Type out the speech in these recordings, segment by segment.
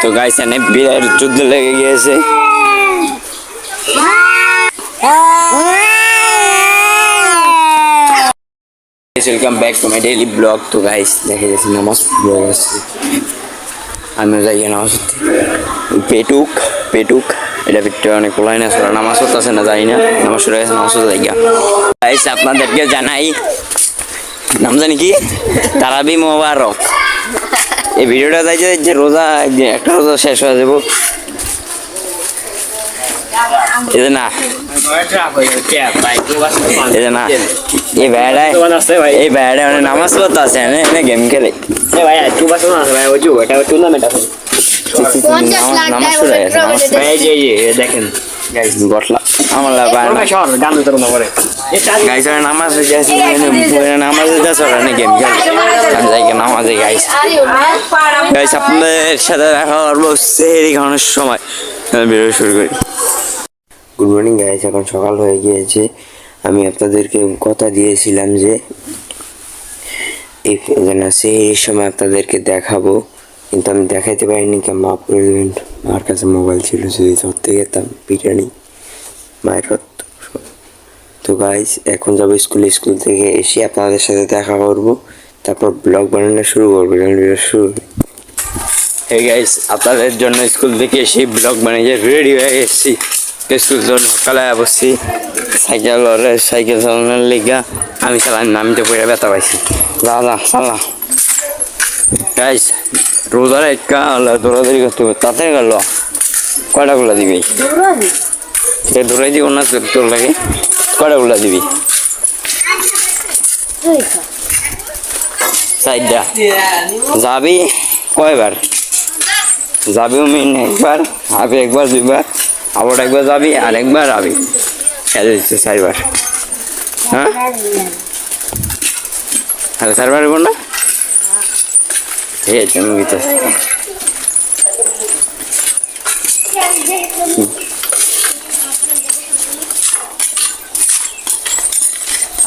তো গাইস এনে বিয়ের যুদ্ধ লেগে গিয়েছে। Welcome back to my daily blog. তো গাইস দেখে যাচ্ছি নামাজ ব্লগ আছে, আমি যাই নামাজ পেটুক পেটুক এটা ভিতরে অনেক লাইন আছে, নামাজ পড়তেছে না, যাই না নামাজ শুরু গেছে, নামাজ যাই গা। গাইস আপনাদেরকে জানাই নাম জানি কি তারাবি মোবারক। এই ভিডিওটা যাই যে রোজা একটা রোজা শেষ হয়ে যাবো না, এই ভাইয়াটা নামাজ পড়তে আছে এনে গেম খেলে। নামাজ শুরু হয়ে গেছে, দেখেন আমার নামাজ গেম খেলে নামাজে। গাইস গাইস আপনাদের সাথে দেখা করবো সেহরি খাওয়ানোর সময়, ভিডিও শুরু করি। গুড মর্নিং গাইস, এখন সকাল হয়ে গিয়েছে। আমি আপনাদেরকে কথা দিয়েছিলাম যে সেই সময় আপনাদেরকে দেখাবো, কিন্তু আমি দেখাইতে পারিনি, মাফ করে দেবেন। আমার কাছে মোবাইল ছিল, যদি ধরতে গেতাম বিরিয়ানি মায়ের। তো গাইস এখন যাবো স্কুল থেকে এসে আপনাদের সাথে দেখা করবো, তারপর ব্লগ বানানো শুরু করবো। শুরু এই গাইস আপনাদের জন্য স্কুল থেকে এসে ব্লগ বানিয়ে রেডি হয়ে এসেছি। স্কুল জন্য সকালে বসছি, সাইকেল চালানোর লেগা আমি চালাই, আমি তো পড়ে ব্যথা পাইছি। দাদা চালা গাইস রোজার একটা দৌড়াদৌড়ি করতে হবে, তাতে গেল কয়টা গুলা দিবি? দৌড়াই দিব না তোর লাগে, কয়টা গুলা দিবি? সাইডটা যাবি কয়বার যাবি? মিন একবার, আবি একবার, দুইবার, আবার একবার যাবি, আর একবার আবি, খেলে দিচ্ছে 4বার। হ্যাঁ আরে 4বার হইব না? ঠিক আছে আমি দিতেছি।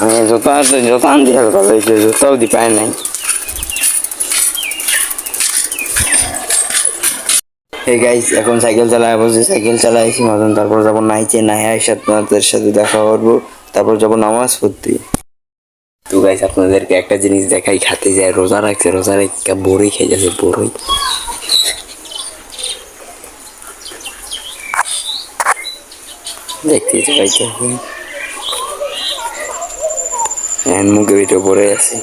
আমি জোতা আনতে হবে, জোতাও দি পায় নাই। এই গাইস এখন সাইকেল চালায় বসে, সাইকেল চালাইছি মতন, তারপর যাবো নাইচে, আপনাদের সাথে দেখা করবো, তারপর যাবো নামাজ পড়তে। তো গাইস আপনাদেরকে একটা জিনিস দেখাই, খাতে যায় রোজা রাখছে, রোজা রেখে বড়ই খেয়ে যাচ্ছে, বড়ই দেখতেই তো পাইছে, মুখে ভিতরে পড়ে আছে।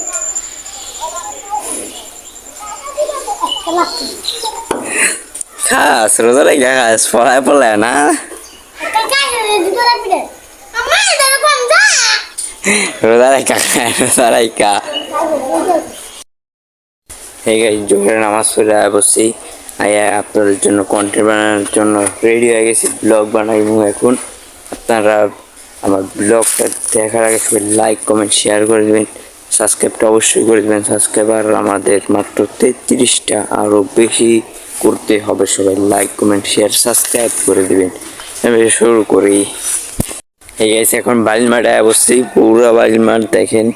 খাস রোজা রেখে খাস, পড়ায় পড়ায় না রোজা রেখা খায়, রোজা রেখা। এই গাইস জোহরের নামাজ পড়ে বসছি, আপনাদের জন্য কন্টেন্ট বানানোর জন্য রেডি হয়ে গেছি, ব্লগ বানাইবো এখন। আপনারা আমার ব্লগটা দেখার আগে সবাই লাইক কমেন্ট শেয়ার করে দেবেন, সাবস্ক্রাইবটা অবশ্যই করে দেবেন। সাবস্ক্রাইবার আমাদের মাত্র 33টা, আরও বেশি করতে হবে। সবাই লাইক কমেন্ট শেয়ার সাবস্ক্রাইব করে দেবেন। আমি শুরু করি। এই গেছে এখন বালির মাঠে বসছি, পুরো বালির মাঠ দেখেন।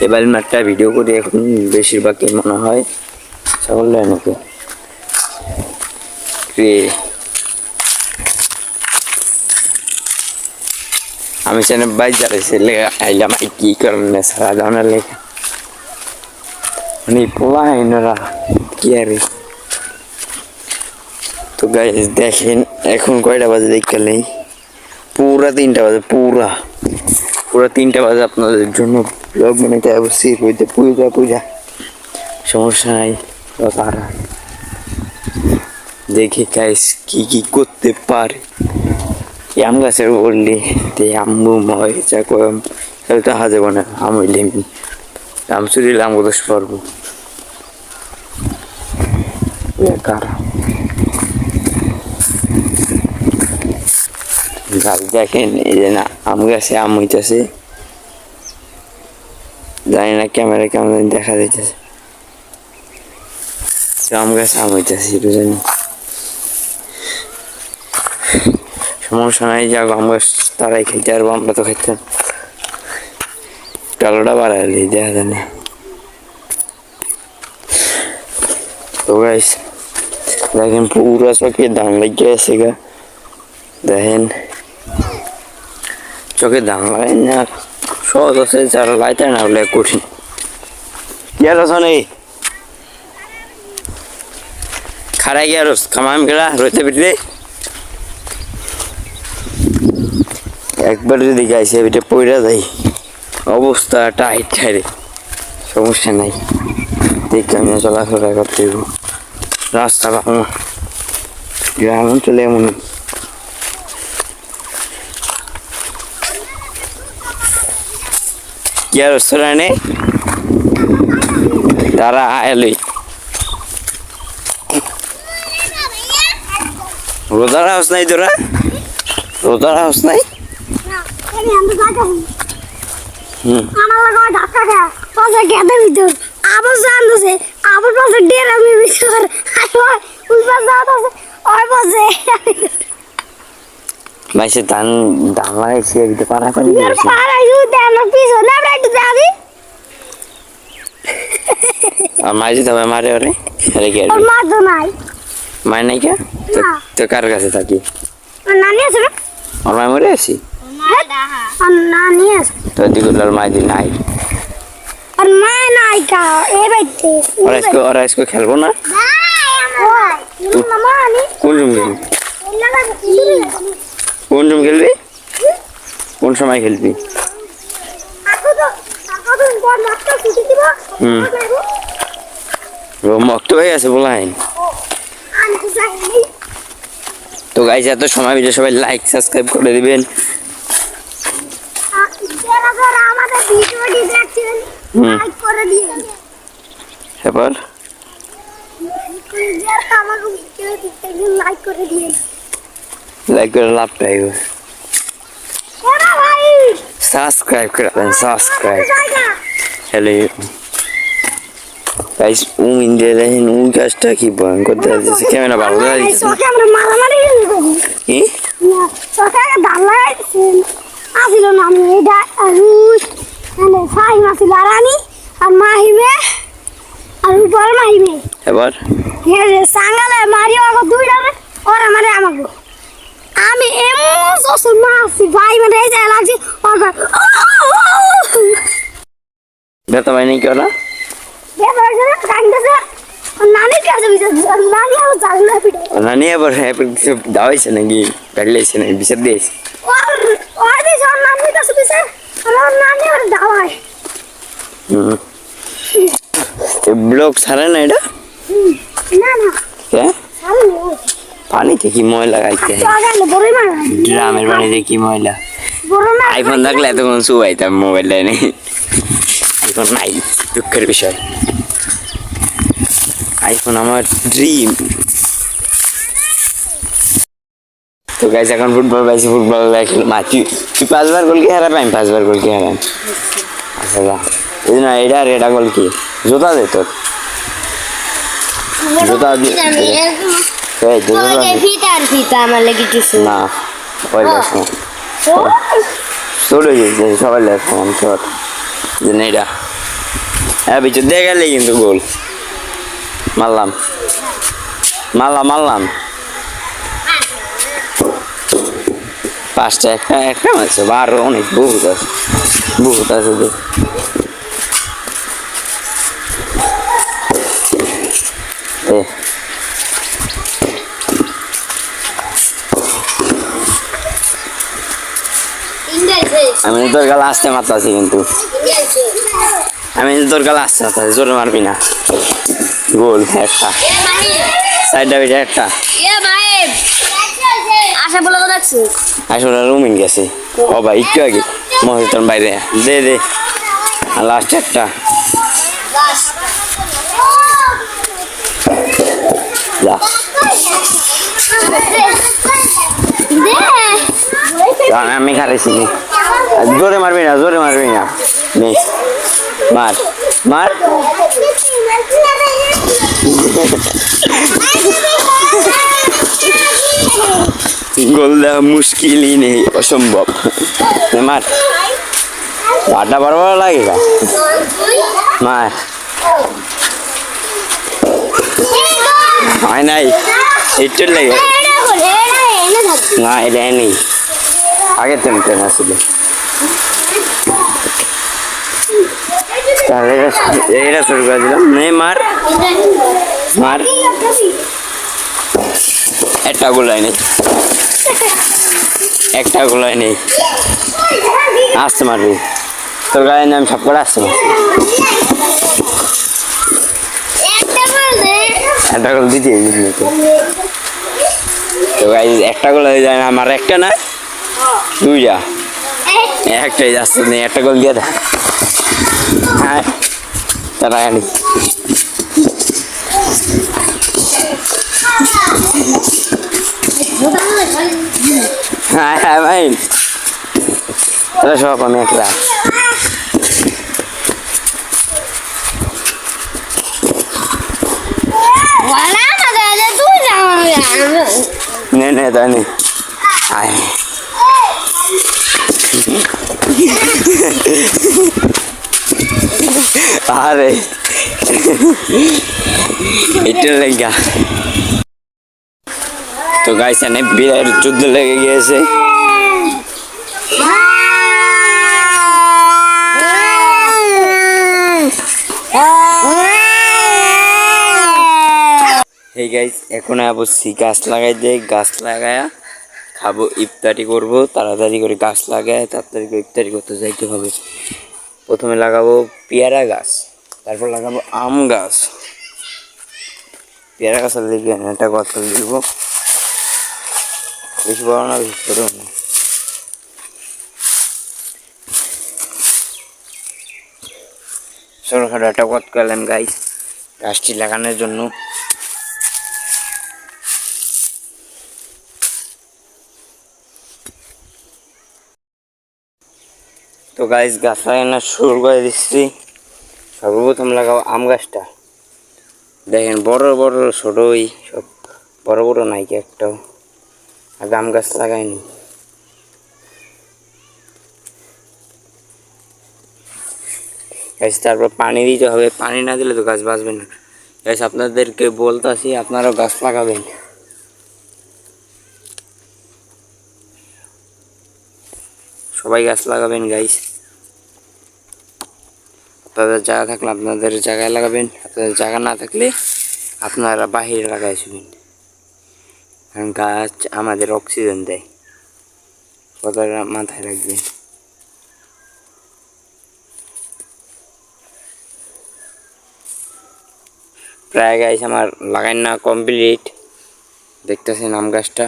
এই বালির মাঠটা ভিডিও করি এখন বেশিরভাগই মনে হয় সকল নাকি আমি সেখানে বাইক চালাইছি, আইলাম কি কারণে সারা জানার লেখা মানে পোলাইনরা কি আরে। তো গাইস দেখেন এখন কয়টা বাজে দেখলেই, পুরা 3টা বাজে, পুরা 3টা বাজে। আপনাদের জন্য ব্লগ বানাইতে বসছি, রইতে পূজা সমস্যা নাই। তারা দেখি গাইস কি করতে পারে। আম গাছের বললি আম্বু মজা কম তাহা যাবো না, আম হইলে আম চুরিলে আম দোষ পারবো। গাছ দেখেন, এই যে না আম গাছে আম হইতেছে, জানি না ক্যামেরা কেমন দেখা যাইতেছে, আম গাছে আম হইতেছে এটা জানি, সমস্যা নাই। যাক আম গাছ তারাই খাইতে পারবো, আমরা তো খাইতাম। টালোটা বাড়াইলে দেখা যায় না। তো গাইস দেখেন পুরো চোখে দান লেগে আছে গা, দেখেন চোখে দান লাগে না, সহজ আছে, যারা লাইতে না হলে কঠিন। কি আর আছে নেই খারাই গিয়ে রোজ কামাম গেলা রইতে পিটলে একবার যদি গাইছে এটা পইরা যাই, অবস্থা টাইট ঠাইরে, সমস্যা নাই, দেখে আমি চলাফেরা করতে হইব। রাস্তা ভালো গ্রাম অঞ্চলে এমন। কি আর রেস্টুরেন্টে তারা এলই রোজার হাউস নাই, তোরা রোজার হাউস নাই। মাইসে ধান ধান লাগাইছে একটু পারাপারি আর মাইসে তবে মারে ওরে রেখে মায় নাই কে তো কার কাছে থাকি আমার মরে আছি তো দিগুলোর মাইদি নাই, ওরা আজকে খেলবো না। কোন রুম খেলবি, কোন রুম খেলবি, কোন সময় খেলবি? মক্ত হয়ে গেছে বলাই তো গাইজ, এত সময় ভিডিও সবাই লাইক সাবস্ক্রাইব করে দিবেন। এবার লাইক করে লাভ পাইব, সাবস্ক্রাইব করে দেন, সাবস্ক্রাইব। হ্যালো গাইস, ইন্ডিয়া দেখেন ওই গাছটা কি ভয়ঙ্কর দেখা যাচ্ছে, ক্যামেরা ভালো দেখা যাচ্ছে কি আসিল না আমি এটা ফাহিম আসিল আর আমি আর মাহিমে আর উপর মাহিমে এবার সাঙ্গালে মারি আগো দুইটা ওরা মারে আমাকে আমি এমন সসুর মারছি ভাই মানে এই যায় লাগছে ব্যথা পাইনি কি ওরা নানি আবার দাওয়াইছে নাকি গাড়িলাইছে নাকি বিচার দিয়েছে ব্লক ছাড়ে না এটা পানিতে কি ময়লা গাইতে ড্রামের পানিতে কি ময়লা আইফোন থাকলে এতক্ষণ শুয়াইতাম মোবাইল লাইনে আইফোন নাই দুঃখের বিষয় আইফোন আমার ড্রিম তো গাইস এখন ফুটবল পাইছি ফুটবল তুই 5 বার গোল কি হারাবি আমি 5 বার গোল কি হারাম আচ্ছা যা এই না এটা আর এটা গোল কি জুতা দে তোর জুতা দিয়ে এই ফিতা আমার লাগি কিছু না ওই বাস না ছোট যে সবাই লাগছে আমি ছোট যে নেইটা হ্যাঁ বিচু দিয়ে গেলে কিন্তু গোল মারলাম মারলাম মারলাম পাঁচটা একটা একটা আছে বারো অনেক বহুত আছে তো আমি তোর গালে আসতে মারতাছি কিন্তু আমি তোর গালে আসতে মারতাছি জোরে মারবি না গোল একটা সাইডটা বেজে একটা আশা বলে কথা আছে আসলে রুমিন গেছে ও ভাই একটু আগে মহিতন বাইরে দে দে লাস্ট একটা আমি খারাইছি জোরে মারবি না নেই মার মার গোল দেওয়া মুশকিলই নেই অসম্ভব মার মারটা বড় বড় লাগে মার হয় নাই একটু লেগে না এটা নেই আগে তেমন আসলে তাহলে এটা শুরু করে দিলাম নে মার মার একটা গোলাই নেই একটা গোলাই নেই আসতে মারবি তোর গায়ের নাম সব করে আসতে মারবি একটা গোল দিতে তো গাই একটা গোল হয়ে যায় না আমার একটা না দুইটা একটাই যাচ্ছে নেই একটা গোল দিয়ে দেখ হ্যাঁ তারা আনি হ্যাঁ হ্যাঁ ভাই তাহলে সব আমি একটা নে নে তাই নে আয় আরে এটা লেগা তো গাইস এনে বিরাট যুদ্ধ লেগে গিয়েছে এই গাইস এখন বসছি গাছ লাগাই দিয়ে গাছ লাগায়া খাবো ইফতারি করবো তাড়াতাড়ি করে গাছ লাগায় তাড়াতাড়ি করে ইফতারি করতে যাইতে হবে প্রথমে লাগাবো পেয়ারা গাছ তারপর লাগাবো আম গাছ পেয়ারা গাছ লিখে একটা গাছ লিখবো বেশি বড় না বেশি ছোট না ছোটখাটো একটা গত করলাম গাইস গাছটি লাগানোর জন্য তো গাইস গাছ লাগানো শুরু করে দিচ্ছি সর্বপ্রথম লাগাবো আম গাছটা দেখেন বড় বড় ছোটই সব বড় বড় নাই কি একটাও আগে আম গাছ লাগাইনি গাছ তারপর পানি দিতে হবে পানি না দিলে তো গাছ বাঁচবে না গাছ আপনাদেরকে বলতেছি আপনারাও গাছ লাগাবেন সবাই গাছ লাগাবেন গাইস আপনাদের জায়গা থাকলে আপনাদের জায়গায় লাগাবেন আপনাদের জায়গা না থাকলে আপনারা বাহিরে লাগাইছিবেন কারণ গাছ আমাদের অক্সিজেন দেয় কথাটা মাথায় রাখবেন প্রায় গাছ আমার লাগাই না কমপ্লিট দেখতেছেন আম গাছটা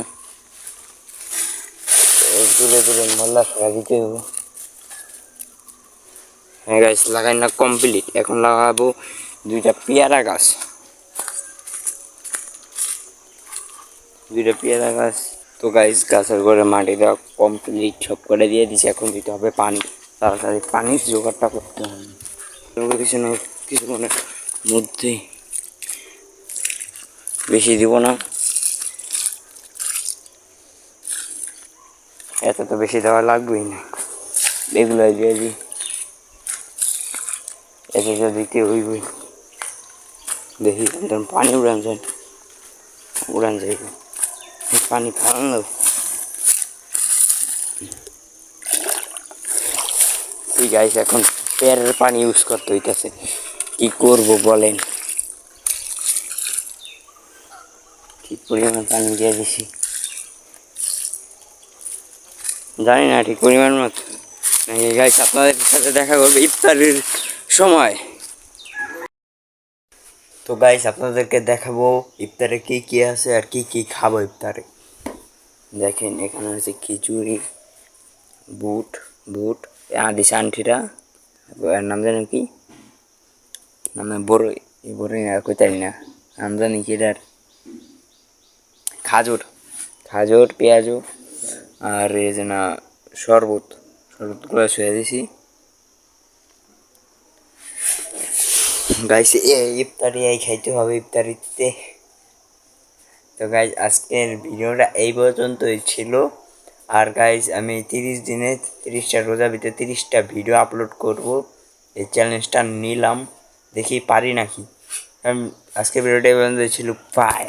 দূরে দূরে মল্লা সরা দিতে হবে হ্যাঁ গাছ লাগাই না কমপ্লিট এখন লাগাবো দুইটা পেয়ারা গাছ তো গাছ গাছের ঘরে মাটি দেওয়া কমপ্লিট সব করে দিয়ে দিচ্ছে এখন দিতে হবে পানি তাড়াতাড়ি পানির জোগাড়টা করতে হবে কিছুক্ষণের মধ্যে বেশি দিব না এত তো বেশি দেওয়া লাগবেই না এগুলো দিয়ে দিই এত যা দিতে হইবই দেখি পানি উড়ান যাইব পানি ফালানো ঠিক আছে এখন পেয়ারের পানি ইউজ করতে হইতেছে কি করব বলেন ঠিক পরিমাণ পানি দিয়ে দিছি জানি না ঠিক পরিমাণ মতো গাইস আপনাদের সাথে দেখা করবে ইফতারের সময় তো গাইস আপনাদেরকে দেখাবো ইফতারে কি কি আছে আর কি কি খাবো ইফতারে দেখেন এখানে আছে খিচুড়ি বুট বুট আদি আন্টিরা এর নাম জানেন কি নামে বড়ই এই বড়ই আর কইতারি না নাম জানি কি এটার খাজুর খাজুর পেঁয়াজু আর এই যে না শরবতগুলো শুয়ে দিছি গাইস ইফতারি এই খাইতে হবে ইফতারিতে তো গাইস আজকের ভিডিওটা এই পর্যন্তই ছিল আর গাইস আমি 30 দিনে 30টা রোজা ভিতরে 30টা ভিডিও আপলোড করব এই চ্যালেঞ্জটা নিলাম দেখি পারি নাকি আজকের ভিডিওটা এই পর্যন্ত ছিল বাই